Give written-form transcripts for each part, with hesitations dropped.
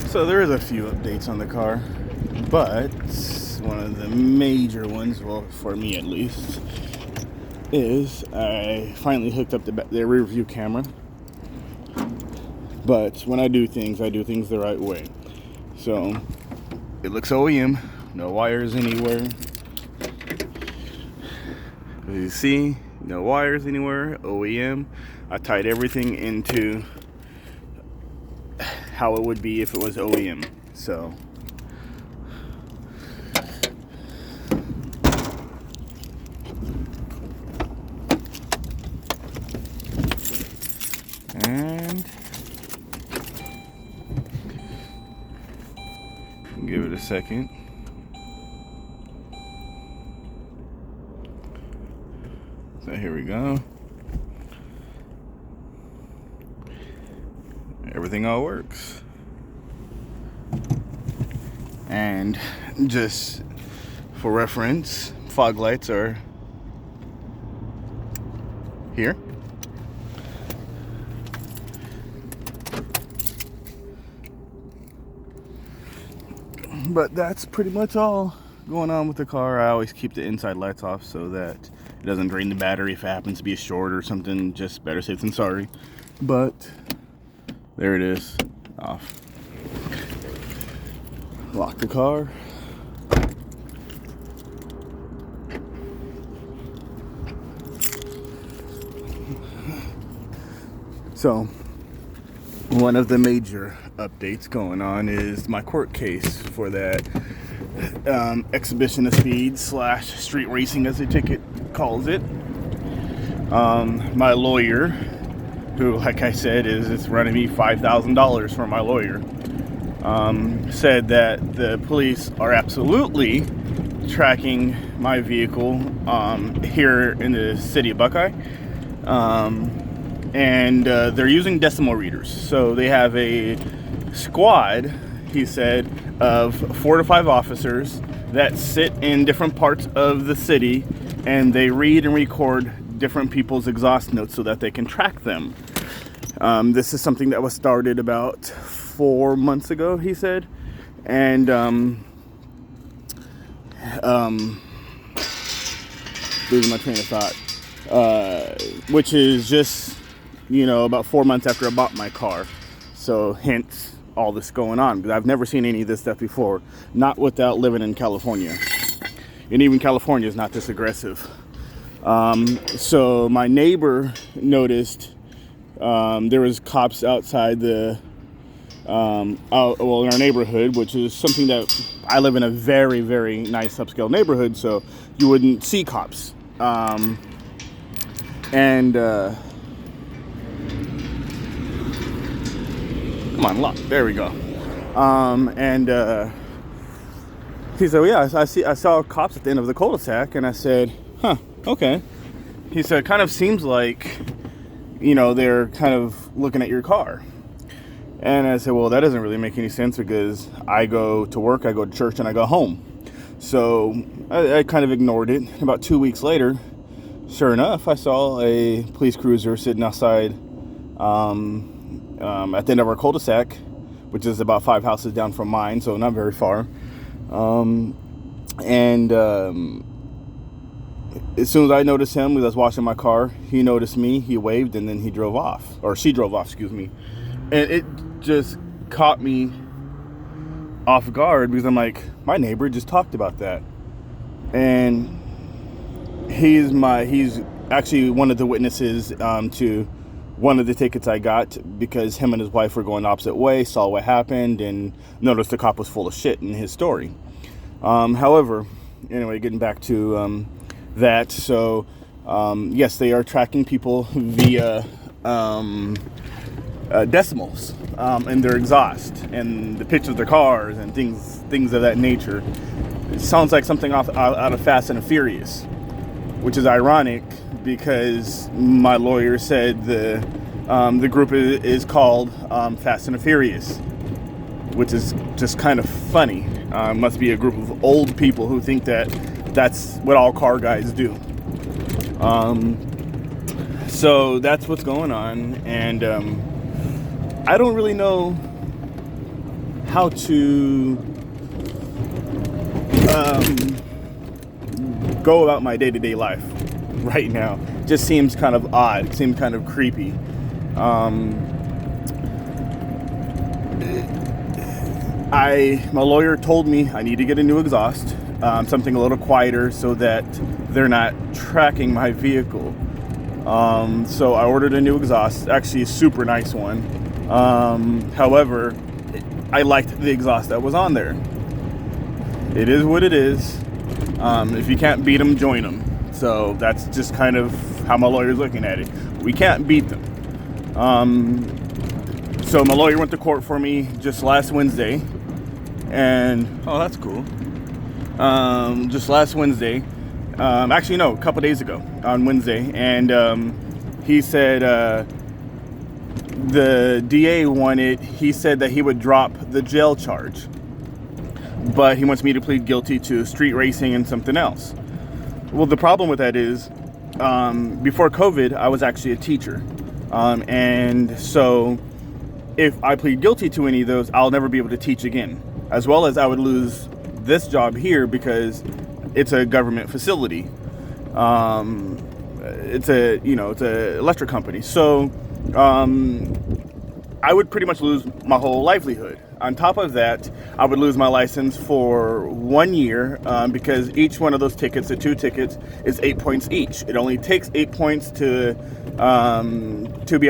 So there is a few updates on the car, but one of the major ones, well, for me at least, is I finally hooked up the rear view camera. But when I do things the right way. So it looks OEM, no wires anywhere. As you see, no wires anywhere, OEM. I tied everything into how it would be if it was OEM. So and give it a second. So here we go. Everything all works. And just for reference, fog lights are here. But that's pretty much all going on with the car. I always keep the inside lights off so that it doesn't drain the battery if it happens to be a short or something. Just better safe than sorry. But there it is, off. Lock the car. So one of the major updates going on is my court case for that exhibition of speed / street racing, as the ticket calls it. My lawyer, who, like I said, is running me $5,000 for my lawyer, said that the police are absolutely tracking my vehicle here in the city of Buckeye. And they're using decimal readers. So they have a squad, he said, of 4 to 5 officers that sit in different parts of the city, and they read and record different people's exhaust notes so that they can track them. This is something that was started about 4 months ago, he said. And losing my train of thought. Which is just, about 4 months after I bought my car. So hence all this going on, because I've never seen any of this stuff before, not without living in California. And even California is not this aggressive. So my neighbor noticed there was cops outside in our neighborhood, which is something that I live in a very, very nice upscale neighborhood, so you wouldn't see cops. Come on, lock. There we go. He said, well, yeah, I saw cops at the end of the cul-de-sac, and I said, huh, okay. He said, it kind of seems like, they're kind of looking at your car. And I said, well, that doesn't really make any sense, because I go to work, I go to church, and I go home. So I kind of ignored it. About 2 weeks later, sure enough, I saw a police cruiser sitting outside at the end of our cul-de-sac, which is about 5 houses down from mine, so not very far. As soon as I noticed him, as I was washing my car, he noticed me, he waved, and then he drove off. Or she drove off, excuse me. And it just caught me off guard, because I'm like, my neighbor just talked about that. And he's actually one of the witnesses to one of the tickets I got, because him and his wife were going opposite ways, saw what happened, and noticed the cop was full of shit in his story. However, anyway, getting back to that, so yes, they are tracking people via decimals and their exhaust and the pitch of their cars and things of that nature. It sounds like something out of Fast and Furious, which is ironic, because my lawyer said the group is called Fast and Furious, which is just kind of funny. Must be a group of old people who think that that's what all car guys do. So that's what's going on, and I don't really know how to go about my day-to-day life right now. Just seems kind of odd, seems kind of creepy. My lawyer told me I need to get a new exhaust, something a little quieter so that they're not tracking my vehicle. So I ordered a new exhaust, actually a super nice one. However, I liked the exhaust that was on there. It is what it is. If you can't beat them, join them. So that's just kind of how my lawyer's looking at it. We can't beat them. So my lawyer went to court for me just last Wednesday. And, oh, that's cool. Just last Wednesday. Actually, no, a couple days ago on Wednesday. And he said the DA he said that he would drop the jail charge. But he wants me to plead guilty to street racing and something else. Well, the problem with that is, before COVID, I was actually a teacher. And so if I plead guilty to any of those, I'll never be able to teach again. As well as I would lose this job here because it's a government facility. It's a electric company. So I would pretty much lose my whole livelihood. On top of that, I would lose my license for 1 year because each one of those tickets, the 2 tickets, is 8 points each. It only takes 8 points to be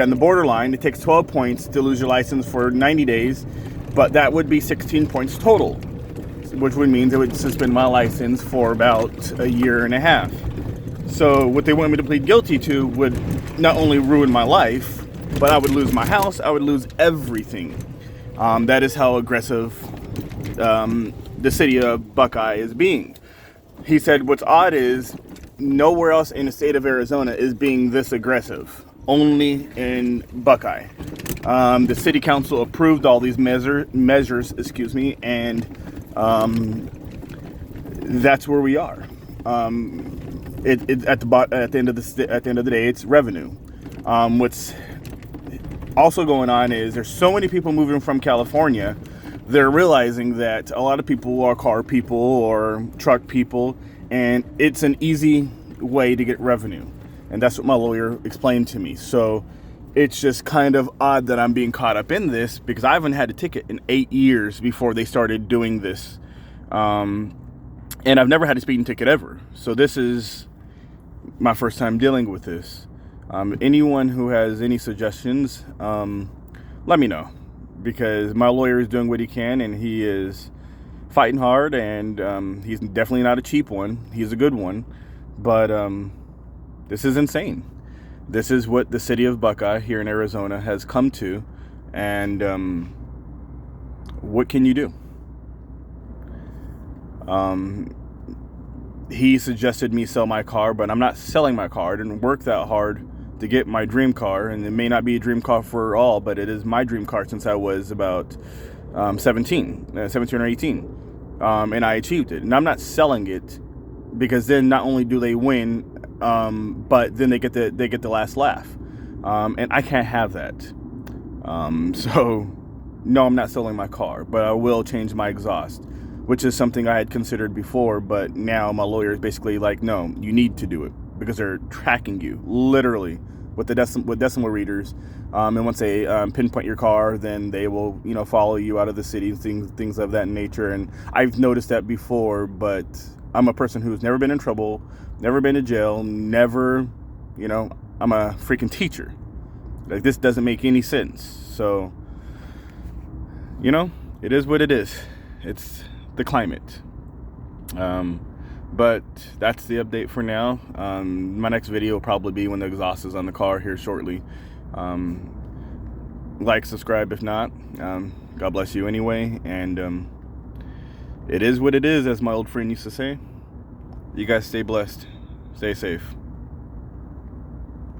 on the borderline. It takes 12 points to lose your license for 90 days, but that would be 16 points total, which would mean it would suspend my license for about a year and a half. So what they want me to plead guilty to would not only ruin my life, but I would lose my house, I would lose everything. That is how aggressive the city of Buckeye is being. He said what's odd is nowhere else in the state of Arizona is being this aggressive. Only in Buckeye. The city council approved all these measures, and that's where we are. At the end of the day, it's revenue. What's also going on is there's so many people moving from California. They're realizing that a lot of people are car people or truck people, and it's an easy way to get revenue. And that's what my lawyer explained to me. So it's just kind of odd that I'm being caught up in this because I haven't had a ticket in 8 years before they started doing this. And I've never had a speeding ticket ever. So this is my first time dealing with this. Anyone who has any suggestions, let me know, because my lawyer is doing what he can and he is fighting hard, and he's definitely not a cheap one. He's a good one, but this is insane. This is what the city of Buckeye here in Arizona has come to, and what can you do? He suggested me sell my car, but I'm not selling my car. I didn't work that hard to get my dream car, and it may not be a dream car for all, but it is my dream car since I was about 17 or 18, and I achieved it. And I'm not selling it because then not only do they win, but then they get the last laugh, and I can't have that. So no, I'm not selling my car, but I will change my exhaust, which is something I had considered before, but now my lawyer is basically like, no, you need to do it because they're tracking you literally with decimal readers, and once they pinpoint your car, then they will follow you out of the city, things of that nature. And I've noticed that before, but I'm a person who's never been in trouble, never been to jail, never, I'm a freaking teacher. Like, this doesn't make any sense. So, it is what it is. It's the climate. But that's the update for now. My next video will probably be when the exhaust is on the car here shortly. Like, subscribe if not. God bless you anyway. And it is what it is, as my old friend used to say. You guys stay blessed. Stay safe.